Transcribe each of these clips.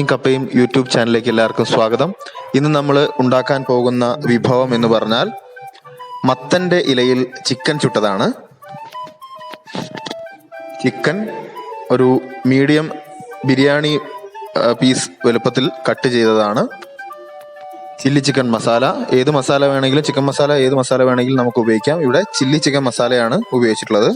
കഞ്ഞിയും കപ്പയും യൂട്യൂബ് ചാനലിലേക്ക് എല്ലാവർക്കും സ്വാഗതം. ഇന്ന് നമ്മൾ ഉണ്ടാക്കാൻ പോകുന്ന വിഭവം എന്ന് പറഞ്ഞാൽ മത്തൻ്റെ ഇലയിൽ ചിക്കൻ ചുട്ടതാണ്. ചിക്കൻ ഒരു മീഡിയം ബിരിയാണി പീസ് വലുപ്പത്തിൽ കട്ട് ചെയ്തതാണ്. ചില്ലി ചിക്കൻ മസാല, ഏത് മസാല വേണമെങ്കിലും, ചിക്കൻ മസാല ഏത് മസാല വേണമെങ്കിലും നമുക്ക് ഉപയോഗിക്കാം. ഇവിടെ ചില്ലി ചിക്കൻ മസാലയാണ് ഉപയോഗിച്ചിട്ടുള്ളത്.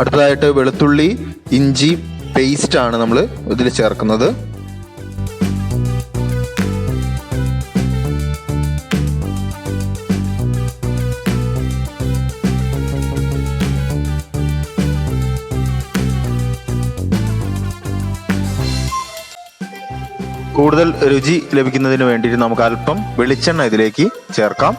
അടുത്തതായിട്ട് വെളുത്തുള്ളി ഇഞ്ചി പേസ്റ്റ് ആണ് നമ്മൾ ഇതിൽ ചേർക്കുന്നത്. കൂടുതൽ രുചി ലഭിക്കുന്നതിന് വേണ്ടിയിട്ട് നമുക്ക് അല്പം വെളിച്ചെണ്ണ ഇതിലേക്ക് ചേർക്കാം.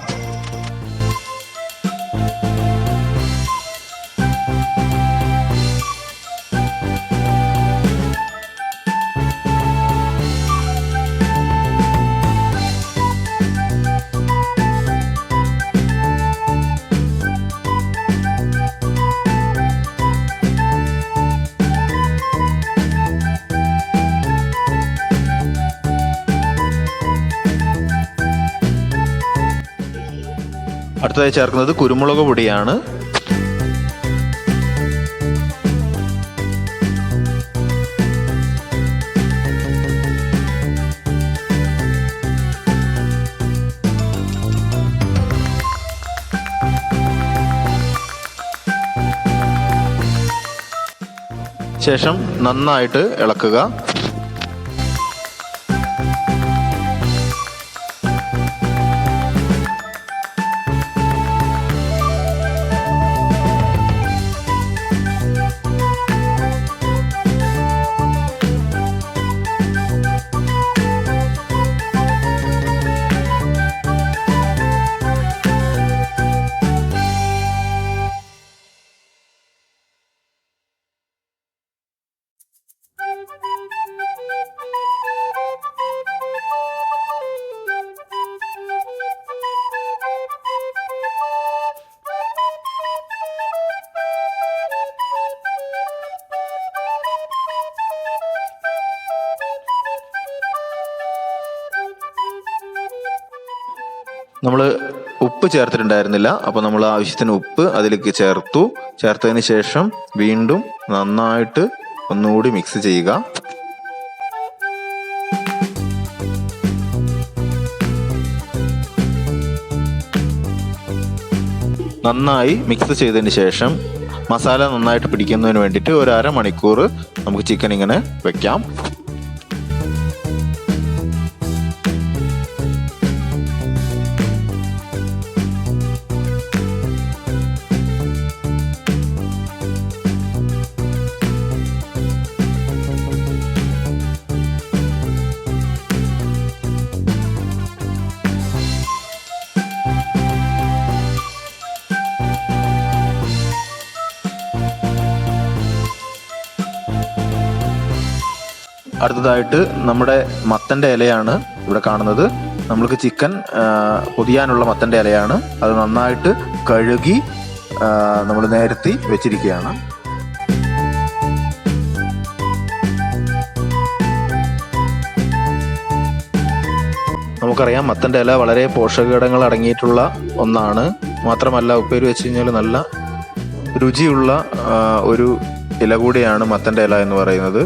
അടുത്തതായി ചേർക്കുന്നത് കുരുമുളക് പൊടിയാണ്. ശേഷം നന്നായിട്ട് ഇളക്കുക. നമ്മൾ ഉപ്പ് ചേർത്തിട്ടുണ്ടായിരുന്നില്ല, അപ്പോൾ നമ്മൾ ആവശ്യത്തിന് ഉപ്പ് അതിലേക്ക് ചേർത്തതിന് ശേഷം വീണ്ടും നന്നായിട്ട് ഒന്നുകൂടി മിക്സ് ചെയ്യുക. നന്നായി മിക്സ് ചെയ്തതിന് ശേഷം മസാല നന്നായിട്ട് പിടിക്കുന്നതിന് വേണ്ടിയിട്ട് ഒരു അരമണിക്കൂർ നമുക്ക് ചിക്കൻ ഇങ്ങനെ വെക്കാം. അടുത്തതായിട്ട് നമ്മുടെ മത്തൻ്റെ ഇലയാണ് ഇവിടെ കാണുന്നത്. നമ്മൾക്ക് ചിക്കൻ പൊതിയാനുള്ള മത്തൻ്റെ ഇലയാണ്. അത് നന്നായിട്ട് കഴുകി നമ്മൾ നിരത്തി വെച്ചിരിക്കുകയാണ്. നമുക്കറിയാം മത്തൻ്റെ ഇല വളരെ പോഷകഘടകങ്ങൾ അടങ്ങിയിട്ടുള്ള ഒന്നാണ്. മാത്രമല്ല ഉപ്പേരി വെച്ച് കഴിഞ്ഞാൽ നല്ല രുചിയുള്ള ഒരു ഇല കൂടിയാണ് മത്തൻ്റെ ഇല എന്ന് പറയുന്നത്.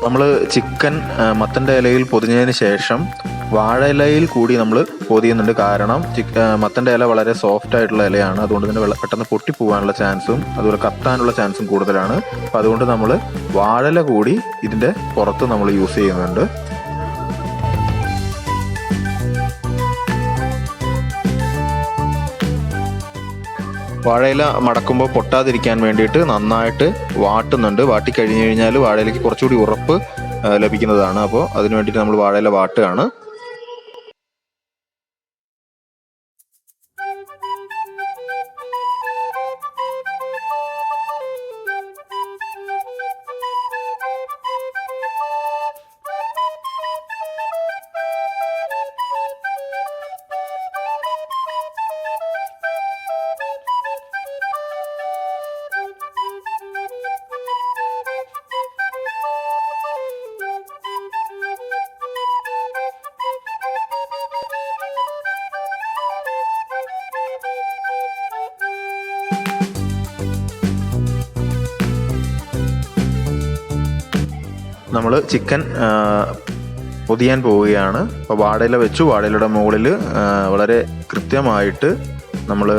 നമ്മൾ ചിക്കൻ മത്തൻ്റെ ഇലയിൽ പൊതിഞ്ഞതിന് ശേഷം വാഴയിലയിൽ കൂടി നമ്മൾ പൊതിയുന്നുണ്ട്. കാരണം മത്തൻ്റെ ഇല വളരെ സോഫ്റ്റ് ആയിട്ടുള്ള ഇലയാണ്. അതുകൊണ്ട് തന്നെ പെട്ടെന്ന് പൊട്ടിപ്പോകാനുള്ള ചാൻസും അതുപോലെ കത്താനുള്ള ചാൻസും കൂടുതലാണ്. അപ്പം അതുകൊണ്ട് നമ്മൾ വാഴയില കൂടി ഇതിൻ്റെ പുറത്ത് നമ്മൾ യൂസ് ചെയ്യുന്നുണ്ട്. വാഴയില മടക്കുമ്പോൾ പൊട്ടാതിരിക്കാൻ വേണ്ടിയിട്ട് നന്നായിട്ട് വാട്ടുന്നുണ്ട്. വാട്ടി കഴിഞ്ഞ് കഴിഞ്ഞാൽ വാഴയിലേക്ക് കുറച്ചുകൂടി ഉറപ്പ് ലഭിക്കുന്നതാണ്. അപ്പോൾ അതിന് വേണ്ടിയിട്ട് നമ്മൾ വാഴയില വാട്ടുകയാണ്. നമ്മൾ ചിക്കൻ പൊതിയാൻ പോവുകയാണ്. അപ്പോൾ വാഴയില വെച്ചു. വാഴയിലയുടെ മുകളിൽ വളരെ കൃത്യമായിട്ട് നമ്മൾ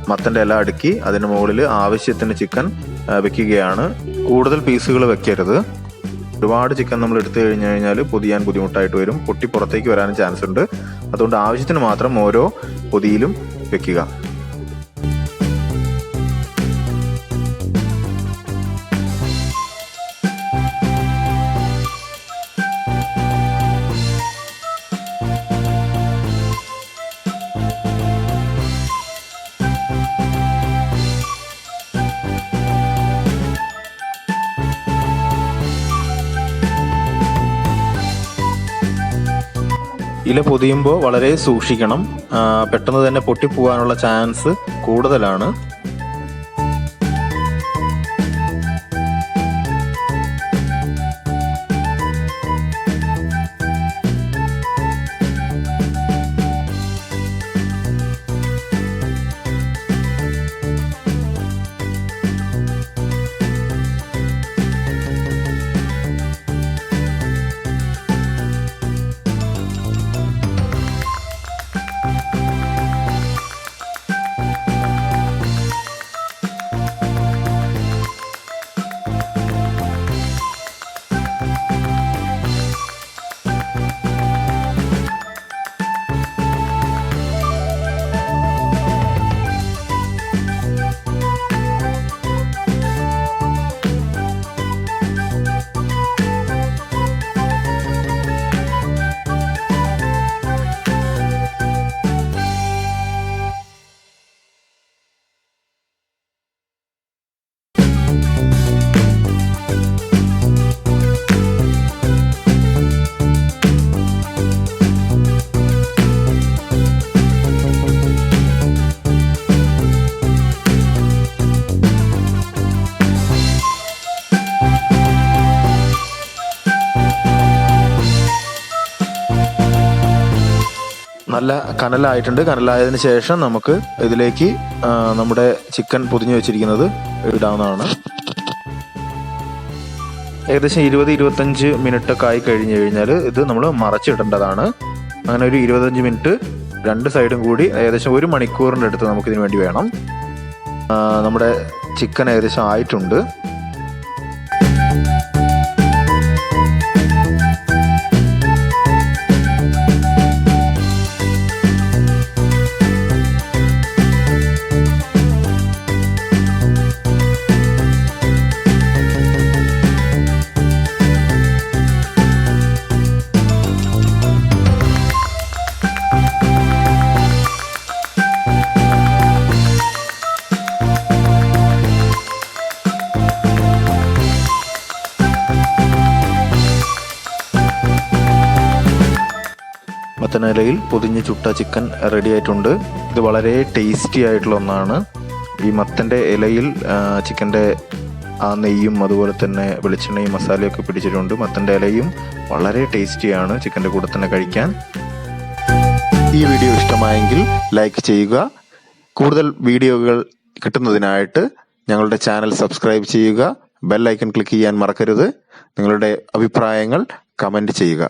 മത്തൻ്റെ ഇല അടുക്കി അതിന് മുകളിൽ ആവശ്യത്തിന് ചിക്കൻ വെക്കുകയാണ്. കൂടുതൽ പീസുകൾ വെക്കരുത്. ഒരുപാട് ചിക്കൻ നമ്മൾ എടുത്തു കഴിഞ്ഞു കഴിഞ്ഞാൽ പൊതിയാൻ ബുദ്ധിമുട്ടായിട്ട് വരും. പൊട്ടി പുറത്തേക്ക് വരാനും ചാൻസ് ഉണ്ട്. അതുകൊണ്ട് ആവശ്യത്തിന് മാത്രം ഓരോ പൊതിയിലും വെക്കുക. ഇല പൊതിയുമ്പോൾ വളരെ സൂക്ഷിക്കണം. പെട്ടെന്ന് തന്നെ പൊട്ടിപ്പോകാനുള്ള ചാൻസ് കൂടുതലാണ്. നല്ല കനലായിട്ടുണ്ട്. കനലായതിനു ശേഷം നമുക്ക് ഇതിലേക്ക് നമ്മുടെ ചിക്കൻ പൊതിഞ്ഞു വെച്ചിരിക്കുന്നത് ഇടാവുന്നതാണ്. ഏകദേശം 20-25 മിനിറ്റൊക്കെ ആയി കഴിഞ്ഞു കഴിഞ്ഞാൽ ഇത് നമ്മൾ മറച്ചിടേണ്ടതാണ്. അങ്ങനെ ഒരു 25 മിനിറ്റ് രണ്ട് സൈഡും കൂടി ഏകദേശം 1 മണിക്കൂറിൻ്റെ അടുത്ത് നമുക്കിതിന് വേണ്ടി വേണം. നമ്മുടെ ചിക്കൻ ഏകദേശം ആയിട്ടുണ്ട്. മത്തനിലയിൽ പൊതിഞ്ഞ് ചുട്ട ചിക്കൻ റെഡി ആയിട്ടുണ്ട്. ഇത് വളരെ ടേസ്റ്റി ആയിട്ടുള്ള ഒന്നാണ്. ഈ മത്തൻ്റെ ഇലയിൽ ചിക്കൻ്റെ ആ നെയ്യും അതുപോലെ തന്നെ വെളിച്ചെണ്ണയും മസാലയൊക്കെ പിടിച്ചിട്ടുണ്ട്. മത്തൻ്റെ ഇലയും വളരെ ടേസ്റ്റിയാണ് ചിക്കൻ്റെ കൂടെ തന്നെ കഴിക്കാൻ. ഈ വീഡിയോ ഇഷ്ടമായെങ്കിൽ ലൈക്ക് ചെയ്യുക. കൂടുതൽ വീഡിയോകൾ കിട്ടുന്നതിനായിട്ട് ഞങ്ങളുടെ ചാനൽ സബ്സ്ക്രൈബ് ചെയ്യുക. ബെൽ ഐക്കൺ ക്ലിക്ക് ചെയ്യാൻ മറക്കരുത്. നിങ്ങളുടെ അഭിപ്രായങ്ങൾ കമൻറ്റ് ചെയ്യുക.